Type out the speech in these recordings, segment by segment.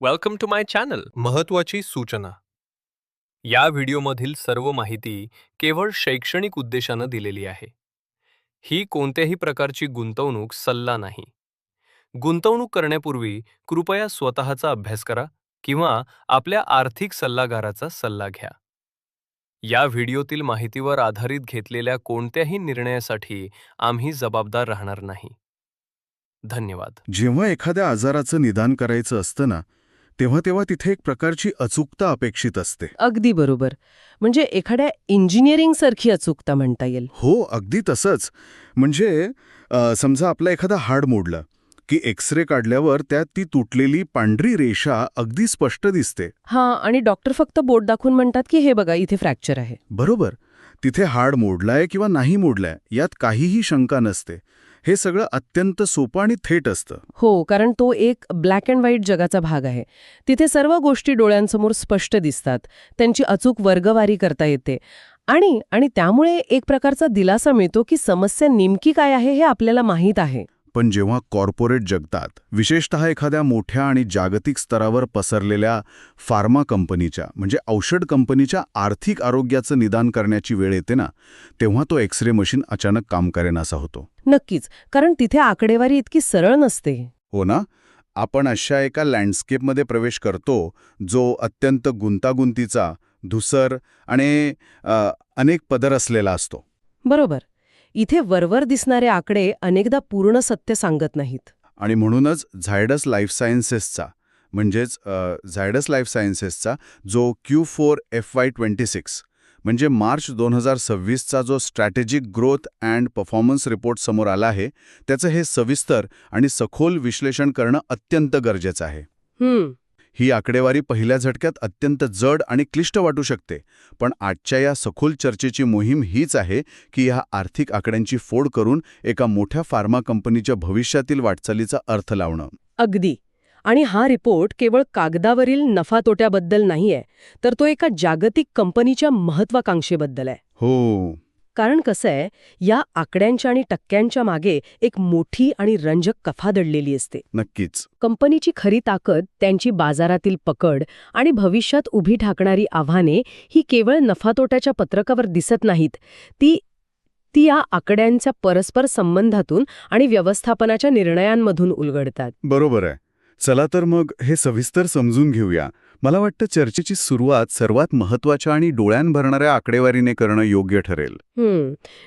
Welcome to my channel. महत्त्वाची सूचना. या व्हिडिओमधील सर्व माहिती केवळ शैक्षणिक उद्देशानं दिलेली आहे. ही कोणत्याही प्रकारची गुंतवणूक सल्ला नाही. गुंतवणूक करण्यापूर्वी कृपया स्वतःचा अभ्यास करा किंवा आपल्या आर्थिक सल्लागाराचा सल्ला घ्या. या व्हिडिओतील माहितीवर आधारित घेतलेल्या कोणत्याही निर्णयासाठी आम्ही जबाबदार राहणार नाही. धन्यवाद. जेव्हा एखाद्या आजाराचं निदान करायचं असतं ना, तेव्हा तिथे एक प्रकारची अचूकता अपेक्षित असते. अगदी बरोबर. म्हणजे एखाद्या इंजिनिअरिंगसारखी अचूकता म्हणता येईल. हो, अगदी तसंच. म्हणजे समजा आपलं एखादं हाड मोडलं की एक्स-रे काढल्यावर त्यात ती तुटलेली पांढरी रेषा अगदी स्पष्ट दिसते. हां, आणि डॉक्टर फक्त बोट दाखवून म्हणतात की हे बघा इथे फ्रॅक्चर आहे. बरोबर. तिथे हाड मोडलाय किंवा नाही मोडलाय यात काहीही शंका नसते. हे सगळं अत्यंत सोपं आणि थेट असतं. हो, कारण तो एक ब्लॅक अँड व्हाईट जगाचा भाग आहे. तिथे सर्व गोष्टी डोळ्यांसमोर स्पष्ट दिसतात. त्यांची अचूक वर्गवारी करता येते. आणि त्यामुळे एक प्रकारचा दिलासा मिळतो की समस्या नेमकी काय आहे हे आपल्याला माहीत आहे. पण जेव्हा कॉर्पोरेट जगतात, विशेषतः एखाद्या मोठ्या आणि जागतिक स्तरावर पसरलेल्या फार्मा कंपनीच्या म्हणजे औषध कंपनीच्या आर्थिक आरोग्याचं निदान करण्याची वेळ येते ना, तेव्हा तो एक्स-रे मशीन अचानक काम करेनासा होतो. नक्कीच, कारण तिथे आकडेवारी इतकी सरळ नसते. हो ना? आपण अशा एका लँडस्केपमध्ये प्रवेश करतो जो अत्यंत गुंतागुंतीचा, धुसर आणि अनेक पदर असलेला असतो. बरोबर. इथे वरवर दिसणारे आकडे अनेकदा पूर्ण सत्य सांगत नाहीत. आणि म्हणूनच झायडस लाईफ सायन्सेसचा जो Q4FY26 म्हणजे मार्च 2026चा जो strategic growth and performance report समोर आला आहे, त्याचं हे सविस्तर आणि सखोल विश्लेषण करणं अत्यंत गरजेचं आहे. ही आकडेवारी पहिल्या झटक्यात अत्यंत जड आणि क्लिष्ट वाटू शकते, पण आजच्या या सखोल चर्चेची मोहीम हीच आहे की ह्या आर्थिक आकड्यांची फोड करून एका मोठ्या फार्मा कंपनीच्या भविष्यातील वाटचालीचा अर्थ लावणं. अगदी. आणि हा रिपोर्ट केवळ कागदावरील नफा-तोट्याबद्दल नाहीये, तर तो एका जागतिक कंपनीच्या महत्वाकांक्षेबद्दल आहे. हो. कारण कसं आहे, या आकड्यांच्या आणि टक्क्यांच्या मागे एक मोठी आणि रंजक कथा दडलेली असते. नक्कीच. कंपनीची खरी ताकद, त्यांची बाजारातील पकड आणि भविष्यात उभी ठाकणारी आव्हाने ही केवळ नफा-तोट्याच्या पत्रकावर दिसत नाहीत. ती या आकड्यांच्या परस्पर संबंधातून आणि व्यवस्थापनाच्या निर्णयांमधून उलगडतात. बरोबर आहे. चला तर मग हे सविस्तर समजून घेऊया. मला वाटतं चर्चेची सुरुवात सर्वात महत्त्वाच्या आणि डोळ्यात भरणाऱ्या आकडेवारीने करणं योग्य ठरेल.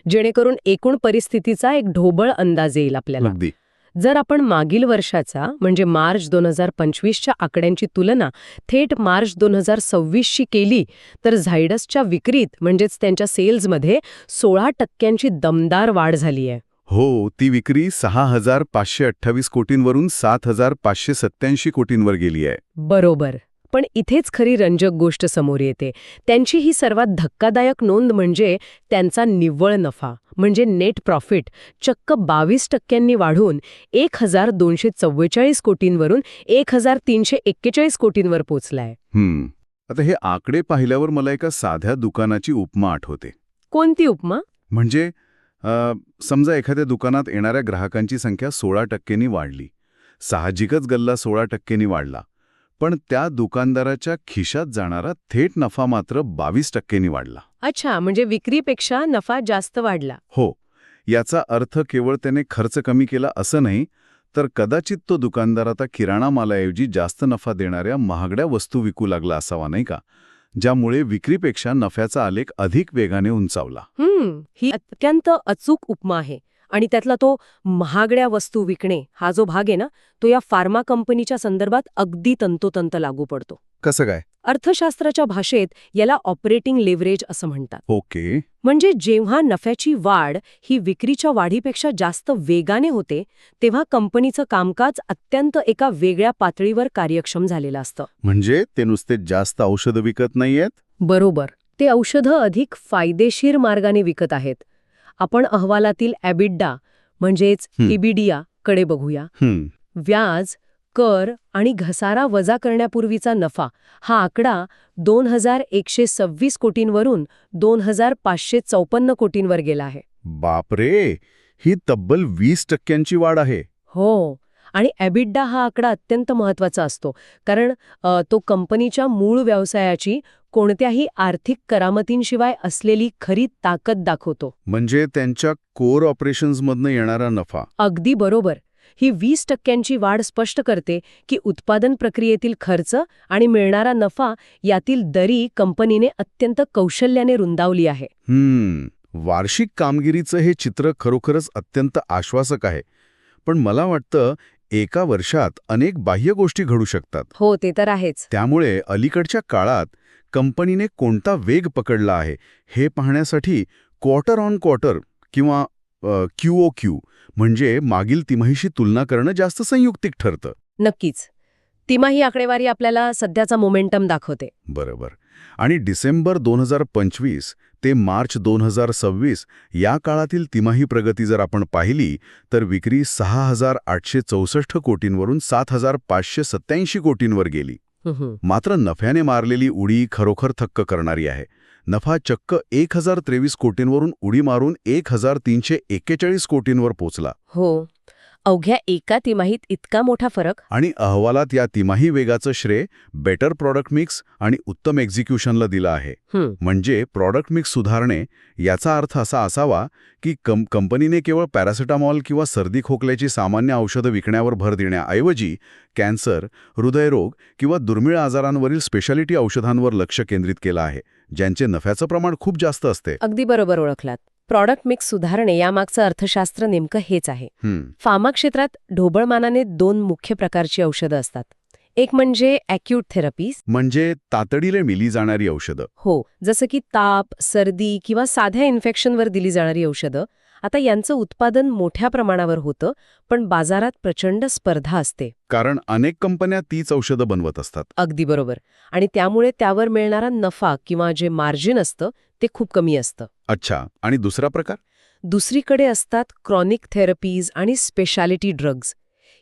जेणेकरून एकूण परिस्थितीचा एक ढोबळ अंदाज येईल आपल्याला. अगदी. जर आपण मागील वर्षाचा म्हणजे मार्च 2025च्या आकड्यांची तुलना थेट मार्च 2026शी केली तर झायडसच्या विक्रीत म्हणजेच त्यांच्या सेल्समध्ये 16% दमदार वाढ झाली आहे. हो, ती विक्री 6,528 कोटींवरून 7,587 कोटींवर गेली आहे. बरोबर. पण इथेच खरी रंजक गोष्ट समोर येते. त्यांची ही सर्वात धक्कादायक नोंद म्हणजे त्यांचा निव्वळ नफा म्हणजे नेट प्रॉफिट चक्क 22% वाढून 1,244 कोटींवरून 1,341 कोटींवर पोचलाय. आता हे आकडे पाहिल्यावर मला एका साध्या दुकानाची उपमा आठवते. कोणती उपमा? म्हणजे समजा एखाद्या दुकानात येणाऱ्या ग्राहकांची संख्या 16%नी वाढली. साहजिकच गल्ला 16%नी वाढला. पण त्या दुकानदाराच्या खिशात जाणारा थेट नफा मात्र 22%नी वाढला. अच्छा, म्हणजे विक्रीपेक्षा नफा जास्त वाढला. हो. याचा अर्थ केवळ त्याने खर्च कमी केला असं नाही, तर कदाचित तो दुकानदार आता किराणा मालाऐवजी जास्त नफा देणाऱ्या महागड्या वस्तू विकू लागला असावा, नाही का? ज्यामुळे विक्रीपेक्षा नफ्याचा आलेख अधिक वेगाने उंचावला. ही अत्यंत अचूक उपमा आहे. आणि त्यातला तो महागड्या वस्तू विकणे हा जो भाग आहे ना, तो या फार्मा कंपनीच्या संदर्भात अगदी तंतोतंत लागू पडतो. कसं काय? अर्थशास्त्राच्या भाषेत याला ऑपरेटिंग लेव्हरेज असं म्हणतात. ओके. म्हणजे जेव्हा नफ्याची वाढ ही विक्रीच्या वाढीपेक्षा जास्त वेगाने होते, तेव्हा कंपनीचं कामकाज अत्यंत एका वेगळ्या पातळीवर कार्यक्षम झालेलं असतं. म्हणजे ते नुसते जास्त औषधं विकत नाहीयेत? बरोबर. ते औषधं अधिक फायदेशीर मार्गाने विकत आहेत. आपण अहवालातील एबिडा म्हणजेच इबिडिया कडे बघूया. व्याज, कर आणि घसारा वजा करण्यापूर्वीचा नफा हा आकडा 2,126 कोटींवरून 2,554 कोटींवर गेला आहे. बापरे, ही तब्बल 20%ची वाढ आहे. हो. आणि EBITDA हा आकडा अत्यंत महत्त्वाचा असतो, कारण तो कंपनीच्या मूळ व्यवसायाची कोणत्याही आर्थिक करामतींशिवाय असलेली खरी ताकद दाखवतो. म्हणजे त्यांच्या कोर ऑपरेशन्समधनं येणारा नफा. अगदी बरोबर. ही 20% वाढ स्पष्ट करते की उत्पादन प्रक्रियेतील खर्च आणि मिळणारा नफा यातील दरी कंपनीने अत्यंत कौशल्याने रुंदावली आहे. वार्षिक कामगिरीचं हे चित्र खरोखरच अत्यंत आश्वासक आहे. पण मला वाटतं एका वर्षात अनेक बाह्य गोष्टी घडू शकतात. हो, ते तर आहेच. त्यामुळे अलीकडच्या काळात कंपनीने कोणता वेग पकडला आहे हे पाहण्यासाठी क्वार्टर ऑन क्वार्टर किंवा QOQ म्हणजे मागील तिमाहीशी तुलना करणं जास्त संयुक्तिक ठरतं. नक्कीच. तिमाही आकडेवारी आपल्याला सध्याचा मोमेंटम दाखवते. बरोबर. आणि डिसेंबर 2025 ते मार्च 2026 या काळातील तिमाही प्रगती जर आपण पाहिली तर विक्री 6,864 कोटींवरून 7,587 कोटींवर गेली. मात्र नफ्याने मारलेली उडी खरोखर थक्क करणारी आहे. नफा चक्क 1,023 कोटींवरून उडी मारून 1,341 कोटींवर पोचला. हो, अवघ्या एका तिमाहीत इतका मोठा फरक. आणि अहवालात या तिमाही वेगाचं श्रेय बेटर प्रॉडक्ट मिक्स आणि उत्तम एक्झिक्युशनला दिलं आहे. म्हणजे प्रॉडक्ट मिक्स सुधारणे याचा अर्थ असा असावा की कंपनीने केवळ पॅरासिटामॉल किंवा सर्दी खोकल्याची सामान्य औषधं विकण्यावर भर देण्याऐवजी कॅन्सर, हृदयरोग किंवा दुर्मिळ आजारांवरील स्पेशालिटी औषधांवर लक्ष केंद्रित केलं आहे, ज्यांचे नफ्याचं प्रमाण खूप जास्त असते. अगदी बरोबर ओळखलात. प्रॉडक्ट मिक्स सुधारणे यामागचं अर्थशास्त्र नेमकं हेच आहे. फार्मा क्षेत्रात ढोबळमानाने 2 मुख्य प्रकारची औषधं असतात. एक म्हणजे ॲक्यूट थेरपीज, म्हणजे तातडीने मिली जाणारी औषधं. हो, जसं की ताप, सर्दी किंवा साध्या इन्फेक्शनवर दिली जाणारी औषधं. आता यांचं उत्पादन मोठ्या प्रमाणावर होतं, पण बाजारात प्रचंड स्पर्धा असते. कारण अनेक कंपन्या तीच औषधं बनवत असतात. अगदी बरोबर. आणि त्यामुळे त्यावर मिळणारा नफा किंवा जे मार्जिन असतं ते खूप कमी असतं. अच्छा. आणि दुसरा प्रकार? दुसरीकडे असतात क्रॉनिक थेरपीज आणि स्पेशालिटी ड्रग्ज.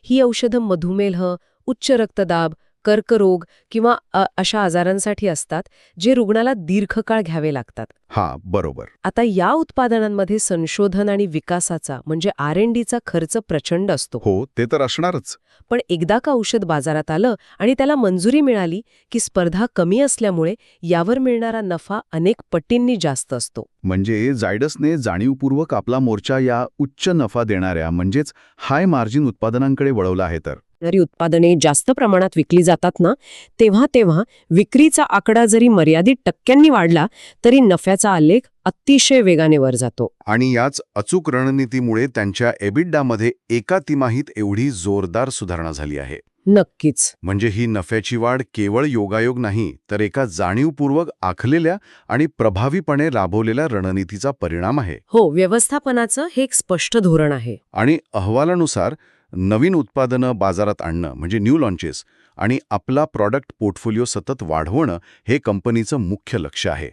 ही औषधं मधुमेह, उच्च रक्तदाब, कर्करोग किंवा अशा आजारांसाठी असतात, जे रुग्णाला दीर्घकाळ घ्यावे लागतात. हां, बरोबर. आता या उत्पादनांमध्ये संशोधन आणि विकासाचा म्हणजे R&Dचा खर्च प्रचंड असतो. हो, ते तर असणारच. पण एकदा का औषध बाजारात आलं आणि त्याला मंजुरी मिळाली की स्पर्धा कमी असल्यामुळे यावर मिळणारा नफा अनेक पटींनी जास्त असतो. म्हणजे झायडसने जाणीवपूर्वक आपला मोर्चा या उच्च नफा देणाऱ्या म्हणजेच हाय मार्जिन उत्पादनांकडे वळवला आहे. तर जरी उत्पादने जास्त प्रमाणात विकली जातात ना, तेव्हा विक्रीचा आकडा जरी मर्यादित टक्क्यांनी वाढला तरी नफ्याचा आलेख अतिशय वेगाने वर जातो. आणि याच अचूक रणनीतीमुळे त्यांच्या एबिडामध्ये एका तिमाहीत एवढी जोरदार सुधारणा झाली आहे. नक्कीच. म्हणजे ही नफ्याची वाढ केवळ योगायोग नाही, तर एका जाणीवपूर्वक आखलेल्या आणि प्रभावीपणे राबवलेल्या रणनीतीचा परिणाम आहे. हो, व्यवस्थापनाचं हे एक स्पष्ट धोरण आहे. आणि अहवालानुसार नवीन उत्पादनं बाजारात आणणं म्हणजे न्यू लॉन्चेस आणि आपला प्रॉडक्ट पोर्टफोलिओ सतत वाढवणं हे कंपनीचं मुख्य लक्ष आहे.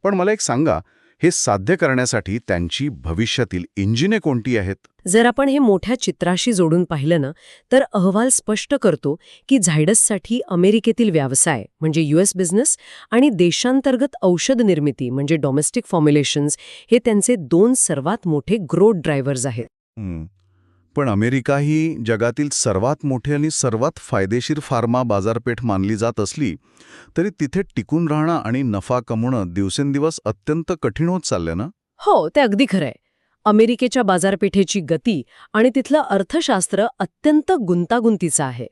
पण मला एक सांगा, हे साध्य करण्यासाठी त्यांची भविष्यातील इंजिने कोणती आहेत? जर आपण हे मोठ्या चित्राशी जोडून पाहिलं ना, तर अहवाल स्पष्ट करतो की झायडससाठी अमेरिकेतील व्यवसाय म्हणजे US बिझनेस आणि देशांतर्गत औषध निर्मिती म्हणजे डोमेस्टिक फॉर्म्युलेशन्स हे त्यांचे 2 सर्वात मोठे ग्रोथ ड्रायव्हर्स आहेत. पण अमेरिका ही जगातील सर्वात मोठी आणि सर्वात फायदेशीर फार्मा बाजारपेठ मानली जात असली तरी तिथे टिकून राहणं आणि नफा कमवणं दिवसेंदिवस अत्यंत कठीण होत चाललं ना? हो, ते अगदी खरंय. अमेरिकेच्या बाजारपेठेची गती आणि तिथलं अर्थशास्त्र अत्यंत गुंतागुंतीचं आहे.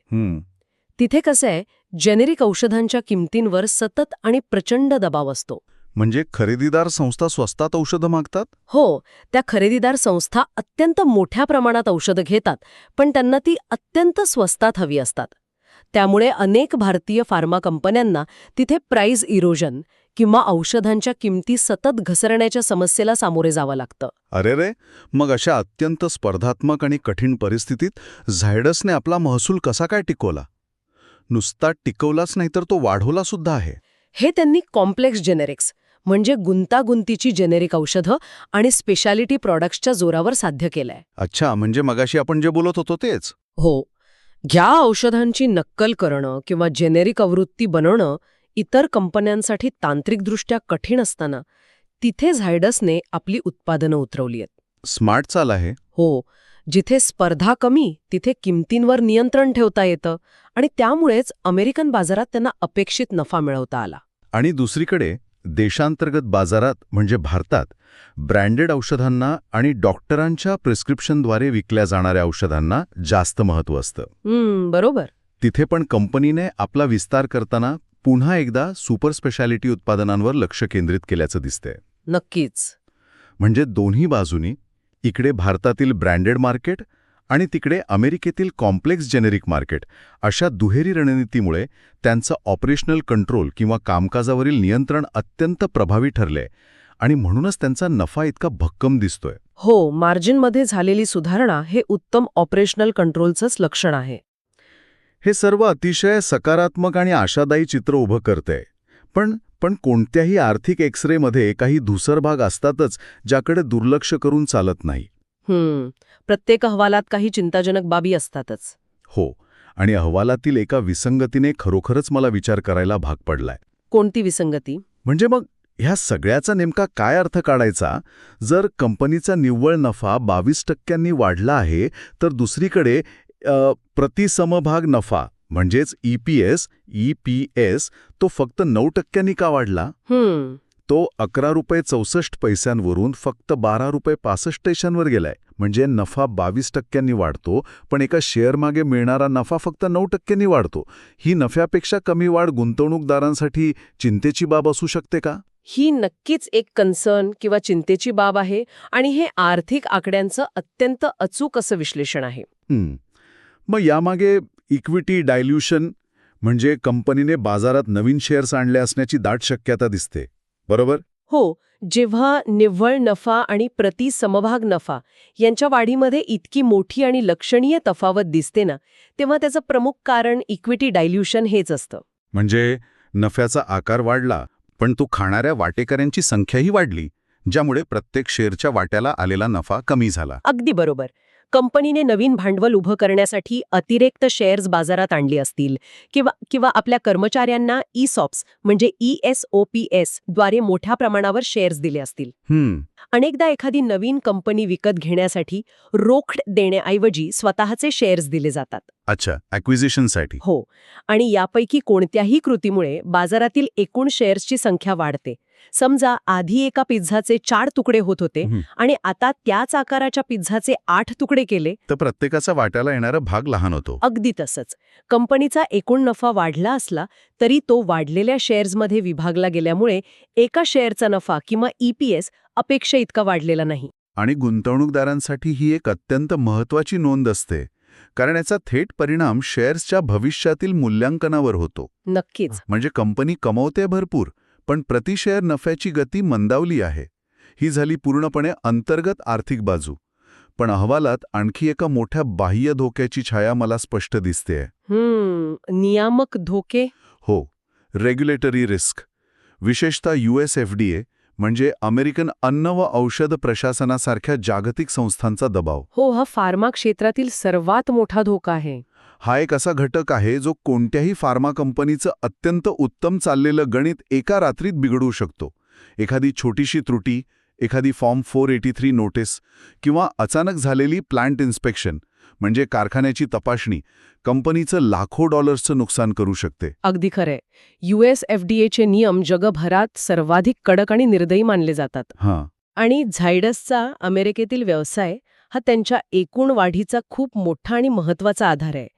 तिथे कसं आहे, जेनेरिक औषधांच्या किमतींवर सतत आणि प्रचंड दबाव असतो. म्हणजे खरेदीदार संस्था स्वस्तात औषधं मागतात? हो, त्या खरेदीदार संस्था अत्यंत मोठ्या प्रमाणात औषधं घेतात, पण त्यांना ती अत्यंत स्वस्तात हवी असतात. त्यामुळे अनेक भारतीय फार्मा कंपन्यांना तिथे प्राइस इरोजन किंवा औषधांच्या किमती सतत घसरण्याच्या समस्येला सामोरे जावं लागतं. अरे रे, मग अशा अत्यंत स्पर्धात्मक आणि कठीण परिस्थितीत झायडसने आपला महसूल कसा काय टिकवला? नुसता टिकवलाच नाही तर तो वाढवला सुद्धा आहे. हे त्यांनी कॉम्प्लेक्स जेनेरिक्स म्हणजे गुंतागुंतीची जेनेरिक औषधं आणि स्पेशालिटी प्रॉडक्ट्सच्या जोरावर साध्य केलंय. अच्छा, म्हणजे मगाशी आपण जे बोलत होतो तेच? हो, घ्या औषधांची नक्कल करणं किंवा जेनेरिक आवृत्ती बनवणं इतर कंपन्यांसाठी तांत्रिकदृष्ट्या कठीण असताना तिथे झायडसने आपली उत्पादनं उतरवली आहेत. स्मार्ट चाल आहे. हो, जिथे स्पर्धा कमी तिथे किमतींवर नियंत्रण ठेवता येतं आणि त्यामुळेच अमेरिकन बाजारात त्यांना अपेक्षित नफा मिळवता आला. आणि दुसरीकडे देशांतर्गत बाजारात म्हणजे भारतात ब्रँडेड औषधांना आणि डॉक्टरांच्या प्रिस्क्रिप्शनद्वारे विकल्या जाणाऱ्या औषधांना जास्त महत्त्व असतं. बरोबर. तिथे पण कंपनीने आपला विस्तार करताना पुन्हा एकदा सुपर स्पेशालिटी उत्पादनांवर लक्ष केंद्रित केल्याचं दिसतंय. नक्कीच. म्हणजे दोन्ही बाजूनी, इकडे भारतातील ब्रँडेड मार्केट आणि तिकडे अमेरिकेतील कॉम्प्लेक्स जेनेरिक मार्केट, अशा दुहेरी रणनीतीमुळे त्यांचं ऑपरेशनल कंट्रोल किंवा कामकाजावरील नियंत्रण अत्यंत प्रभावी ठरलंय आणि म्हणूनच त्यांचा नफा इतका भक्कम दिसतोय. हो, मार्जिनमध्ये झालेली सुधारणा हे उत्तम ऑपरेशनल कंट्रोलचंच लक्षण आहे. हे सर्व अतिशय सकारात्मक आणि आशादायी चित्र उभं करतंय. पण कोणत्याही आर्थिक एक्सरेमध्ये काही धुसर भाग असतातच ज्याकडे दुर्लक्ष करून चालत नाही. प्रत्येक अहवालात काही चिंताजनक बाबी असतातच. हो, आणि अहवालातील एका विसंगतीने खरोखरच मला विचार करायला भाग पडलाय. कोणती विसंगती? म्हणजे मग ह्या सगळ्याचा नेमका काय अर्थ काढायचा? जर कंपनीचा निव्वळ नफा 22% वाढला आहे, तर दुसरीकडे प्रतिसमभाग नफा म्हणजेच EPS तो फक्त 9% का वाढला? तो 11.64 रुपयांवरून फक्त 12.65 रुपये गेलाय. म्हणजे नफा 22% वाढतो, पण एका शेअरमागे मिळणारा नफा फक्त 9% वाढतो. ही नफ्यापेक्षा कमी वाढ गुंतवणूकदारांसाठी चिंतेची बाब असू शकते का? ही नक्कीच एक कन्सर्न किंवा चिंतेची बाब आहे आणि हे आर्थिक आकड्यांचं अत्यंत अचूक असं विश्लेषण आहे. मग यामागे इक्विटी डायल्यूशन म्हणजे कंपनीने बाजारात नवीन शेअर्स आणले असण्याची दाट शक्यता दिसते, बरोबर? हो, जेव्हा निव्वळ नफा आणि प्रतिसमभाग नफा यांच्या वाढीमध्ये इतकी मोठी आणि लक्षणीय तफावत दिसते ना, तेव्हा त्याचं प्रमुख कारण इक्विटी डायल्यूशन हेच असतं. म्हणजे नफ्याचा आकार वाढला, पण तो खाणाऱ्या वाटेकऱ्यांची संख्याही वाढली, ज्यामुळे प्रत्येक शेअरच्या वाट्याला आलेला नफा कमी झाला. अगदी बरोबर. कंपनीने नवीन भांडवल उभं करण्यासाठी अतिरिक्त शेअर्स बाजारात आणली असतील किंवा आपल्या कर्मचाऱ्यांना ESOPs म्हणजे ESOPs द्वारे मोठ्या प्रमाणावर शेअर्स दिले असतील. अनेकदा एखादी नवीन कंपनी विकत घेण्यासाठी रोख देण्याऐवजी स्वतःचे शेअर्स दिले जातात. अच्छा, ॲक्विजिशनसाठी. हो, आणि यापैकी कोणत्याही कृतीमुळे बाजारातील एकूण शेअर्सची संख्या वाढते. समजा आधी एका पिझ्झाचे 4 तुकडे होत होते आणि आता त्याच आकाराच्या पिझ्झाचे 8 तुकडे केले, तर प्रत्येकाचा वाट्याला येणारा भाग लहान होतो. अगदी तसंच. कंपनीचा एकूण नफा वाढला असला तरी तो वाढलेल्या शेअर्समध्ये विभागला गेल्यामुळे एका शेअरचा नफा किंवा EPS अपेक्षा इतका वाढलेला नाही. आणि गुंतवणूकदारांसाठी ही एक अत्यंत महत्त्वाची नोंद असते, कारण याचा थेट परिणाम शेअर्सच्या भविष्यातील मूल्यांकनावर होतो. नक्कीच. म्हणजे कंपनी कमवते भरपूर, पण प्रति शेअर नफ्याची गती मंदावली आहे. ही झाली पूर्णपणे अंतर्गत आर्थिक बाजू. पण अहवालात आणखी एका मोठ्या बाह्य धोक्याची छाया मला स्पष्ट दिसतेय. नियामक धोके? हो, रेग्युलेटरी रिस्क. विशेषतः US FDA म्हणजे अमेरिकन अन्न व औषध प्रशासनासारख्या जागतिक संस्थांचा दबाव. हो, हा फार्मा क्षेत्रातील सर्वात मोठा धोका आहे. हा एक असा घटक आहे जो कोणत्याही फार्मा कंपनीचं अत्यंत उत्तम चाललेलं गणित एका रात्रीत बिघडवू शकतो. एखादी छोटीशी त्रुटी, एखादी फॉर्म 483 नोटीस किंवा अचानक झालेली प्लांट इन्स्पेक्शन म्हणजे कारखान्याची तपासणी कंपनीचं लाखो डॉलर्सचं नुकसान करू शकते. अगदी खरंय. US FDAचे नियम जगभरात सर्वाधिक कडक आणि निर्दयी मानले जातात. आणि झायडसचा अमेरिकेतील व्यवसाय हा त्यांच्या एकूण वाढीचा खूप मोठा आणि महत्त्वाचा आधार आहे.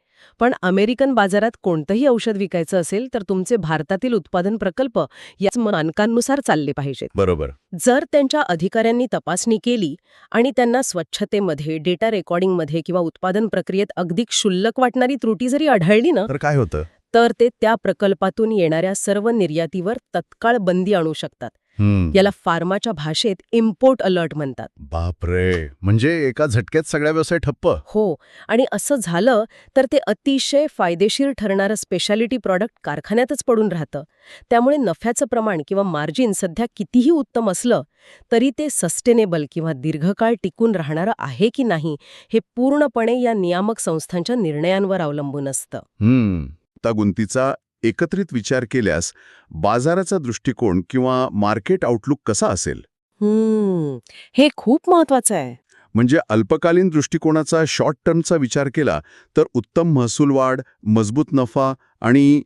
पण अमेरिकन बाजारात कोणतंही औषध विकायचं असेल तर तुमचे भारतातील उत्पादन प्रकल्प याच मानकांनुसार चालले पाहिजेत. बरोबर. जर त्यांच्या अधिकाऱ्यांनी तपासणी केली आणि त्यांना स्वच्छतेमध्ये, डेटा रेकॉर्डिंगमध्ये किंवा उत्पादन प्रक्रियेत अगदी क्षुल्लक वाटणारी त्रुटी जरी आढळली ना, तर काय होतं? तर ते त्या प्रकल्पातून येणाऱ्या सर्व निर्यातीवर तत्काळ बंदी आणू शकतात. याला फार्माच्या भाषेत इम्पोर्ट अलर्ट म्हणतात. बापरे, म्हणजे एका झटक्यात सगळ्या व्यवसाय ठप्प. हो, आणि असं झालं तर ते अतिशय फायदेशीर ठरणारं स्पेशालिटी प्रॉडक्ट कारखान्यातच पडून राहतं. त्यामुळे नफ्याचं प्रमाण किंवा मार्जिन सध्या कितीही उत्तम असलं तरी ते सस्टेनेबल किंवा दीर्घकाळ टिकून राहणारं आहे की नाही हे पूर्णपणे या नियामक संस्थांच्या निर्णयांवर अवलंबून असतं. त्या गुंतीचा एकत्रित विचार केल्यास बाजाराचा दृष्टिकोन किंवा मार्केट आउटलुक कसा असेल? हे खूप महत्वाचं आहे. म्हणजे अल्पकालीन दृष्टिकोनाचा शॉर्ट टर्मचा विचार केला तर उत्तम महसूल वाढ, मजबूत नफा आणि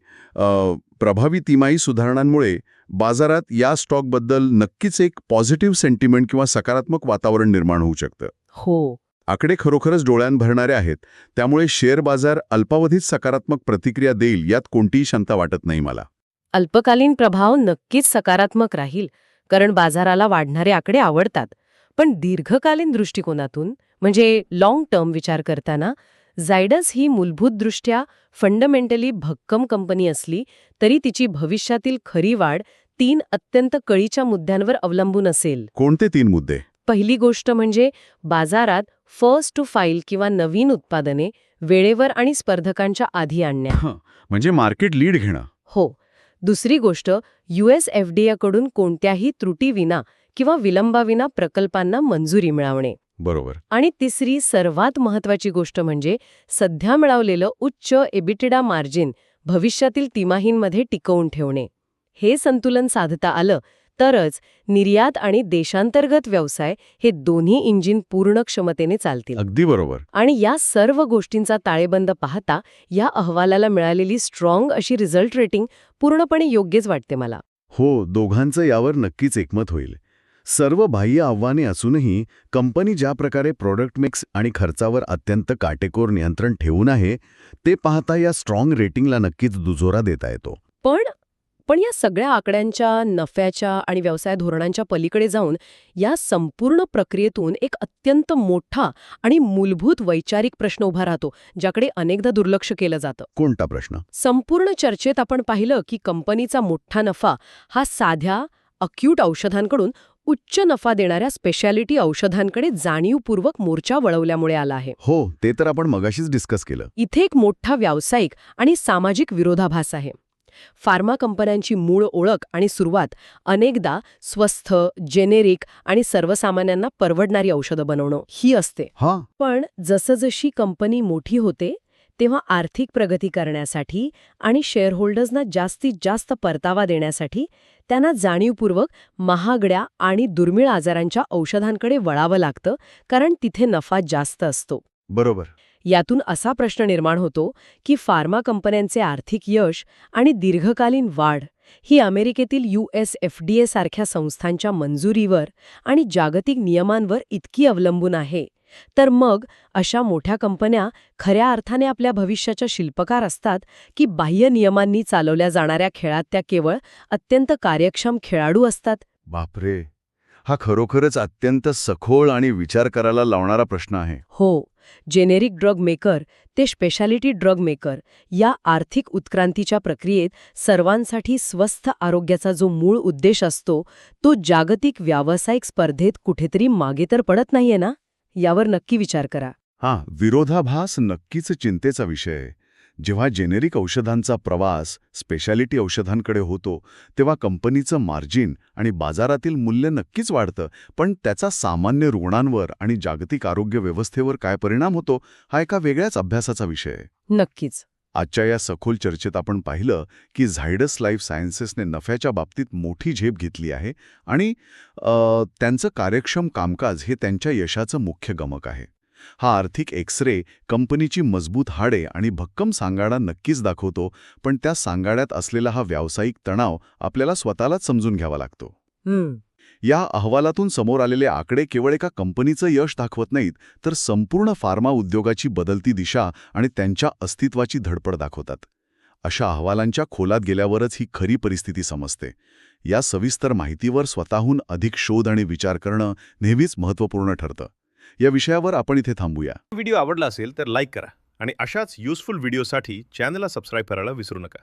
प्रभावी तिमाही सुधारणांमुळे बाजारात या स्टॉकबद्दल नक्कीच एक पॉझिटिव्ह सेंटिमेंट किंवा सकारात्मक वातावरण निर्माण होऊ शकतं. हो. आकडे खरोखरच डोळ्यात भरणारे आहेत, त्यामुळे शेअर बाजार अल्पावधीत सकारात्मक प्रतिक्रिया देईल यात कोणतीही शंका वाटत नाही मला. अल्पकालीन प्रभाव नक्कीच सकारात्मक राहील, कारण बाजाराला वाढणारे आकडे आवडतात. पण दीर्घकालीन दृष्टिकोनातून म्हणजे लाँग टर्म विचार करताना झायडस ही मूलभूतदृष्ट्या फंडामेंटली भक्कम कंपनी असली तरी तिची भविष्यातील खरी वाढ 3 अत्यंत कळीच्या मुद्द्यांवर अवलंबून असेल. कोणते 3 मुद्दे? पहिली गोष्ट म्हणजे बाजारात फर्स्ट टू फाईल किंवा नवीन उत्पादने वेळेवर आणि स्पर्धकांच्या आधी आणण्या. म्हणजे मार्केट लीड घेणं. हो. दुसरी गोष्ट US FDA कडून कोणत्याही त्रुटीविना किंवा विलंबाविना प्रकल्पांना मंजुरी मिळवणे. बरोबर. आणि तिसरी सर्वात महत्वाची गोष्ट म्हणजे सध्या मिळवलेलं उच्च एबिटिडा मार्जिन भविष्यातील तिमाहींमध्ये टिकवून ठेवणे. हे संतुलन साधता आलं तरच निर्यात आणि देशांतर्गत व्यवसाय हे दोन्ही इंजिन पूर्ण क्षमतेने चालतील. अगदी बरोबर. आणि या सर्व गोष्टींचा ताळेबंद पाहता या अहवालाला मिळालेली स्ट्रॉंग अशी रिझल्ट रेटिंग पूर्णपणे योग्यच वाटते मला. हो, दोघांचं यावर नक्कीच एकमत होईल. सर्व बाह्य आव्हाने असूनही कंपनी ज्या प्रकारे प्रोडक्ट मिक्स आणि खर्चावर अत्यंत काटेकोर नियंत्रण ठेवून आहे ते पाहता या स्ट्रॉंग रेटिंगला नक्कीच दुजोरा देता येतो. पण या सगळ्या आकड्यांच्या, नफ्याच्या आणि व्यवसाय धोरणांच्या पलीकडे जाऊन या संपूर्ण प्रक्रियेतून एक अत्यंत मोठा आणि मूलभूत वैचारिक प्रश्न उभा राहतो, ज्याकडे अनेकदा दुर्लक्ष केलं जातं. कोणता प्रश्न? संपूर्ण चर्चेत आपण पाहिलं की कंपनीचा मोठा नफा हा साध्या अक्यूट औषधांकडून उच्च नफा देणाऱ्या स्पेशालिटी औषधांकडे जाणीवपूर्वक मोर्चा वळवल्यामुळे आला आहे. हो, ते तर आपण मगाशीच डिस्कस केलं. इथे एक मोठा व्यावसायिक आणि सामाजिक विरोधाभास आहे. फार्मा कंपन्यांची मूळ ओळख आणि सुरुवात अनेकदा स्वस्थ, जेनेरिक आणि सर्वसामान्यांना परवडणारी औषधं बनवणं ही असते. पण जसजशी कंपनी मोठी होते तेव्हा आर्थिक प्रगती करण्यासाठी आणि शेअरहोल्डर्सना जास्तीत जास्त परतावा देण्यासाठी त्यांना जाणीवपूर्वक महागड्या आणि दुर्मिळ आजारांच्या औषधांकडे वळावं लागतं, कारण तिथे नफा जास्त असतो. बरोबर. यातून असा प्रश्न निर्माण होतो की फार्मा कंपन्यांचे आर्थिक यश आणि दीर्घकालीन वाढ ही अमेरिकेतील US FDA सारख्या संस्थांच्या मंजुरीवर आणि जागतिक नियमांवर इतकी अवलंबून आहे, तर मग अशा मोठ्या कंपन्या खऱ्या अर्थाने आपल्या भविष्याच्या शिल्पकार असतात की बाह्य नियमांनी चालवल्या जाणाऱ्या खेळात त्या केवळ अत्यंत कार्यक्षम खेळाडू असतात? बापरे, हा खरोखरच अत्यंत सखोल आणि विचार करायला लावणारा प्रश्न आहे. हो. जेनेरिक ड्रग मेकर ते स्पेशालिटी ड्रग मेकर या आर्थिक उत्क्रांतीच्या प्रक्रियेत सर्वांसाठी स्वस्थ आरोग्याचा जो मूळ उद्देश असतो तो जागतिक व्यावसायिक स्पर्धेत कुठेतरी मागे तर पडत नाहीये ना? यावर नक्की विचार करा. विरोधाभास नक्कीच चिंतेचा विषय आहे. जेव्हा जेनेरिक औषधांचा प्रवास स्पेशालिटी औषधांकडे होतो तेव्हा कंपनीचं मार्जिन आणि बाजारातील मूल्य नक्कीच वाढतं, पण त्याचा सामान्य रुग्णांवर आणि जागतिक आरोग्य व्यवस्थेवर काय परिणाम होतो हा एका वेगळ्याच अभ्यासाचा विषय आहे. नक्कीच. आजच्या या सखोल चर्चेत आपण पाहिलं की झायडस लाईफ सायन्सेसने नफ्याच्या बाबतीत मोठी झेप घेतली आहे आणि त्यांचं कार्यक्षम कामकाज हे त्यांच्या यशाचं मुख्य गमक आहे. हा आर्थिक एक्सरे कंपनीची मजबूत हाडे आणि भक्कम सांगाडा नक्कीच दाखवतो, पण त्या सांगाड्यात असलेला हा व्यावसायिक तणाव आपल्याला स्वतःलाच समजून घ्यावा लागतो. या अहवालातून समोर आलेले आकडे केवळ एका कंपनीचं यश दाखवत नाहीत, तर संपूर्ण फार्मा उद्योगाची बदलती दिशा आणि त्यांच्या अस्तित्वाची धडपड दाखवतात. अशा अहवालांच्या खोलात गेल्यावरच ही खरी परिस्थिती समजते. या सविस्तर माहितीवर स्वतःहून अधिक शोध आणि विचार करणं नेहमीच महत्त्वपूर्ण ठरतं. या विषयावर आपण इथे थांबूया. व्हिडिओ आवडला असेल तर लाईक करा आणि अशाच युजफुल व्हिडिओसाठी चॅनलला सबस्क्राईब करायला विसरू नका.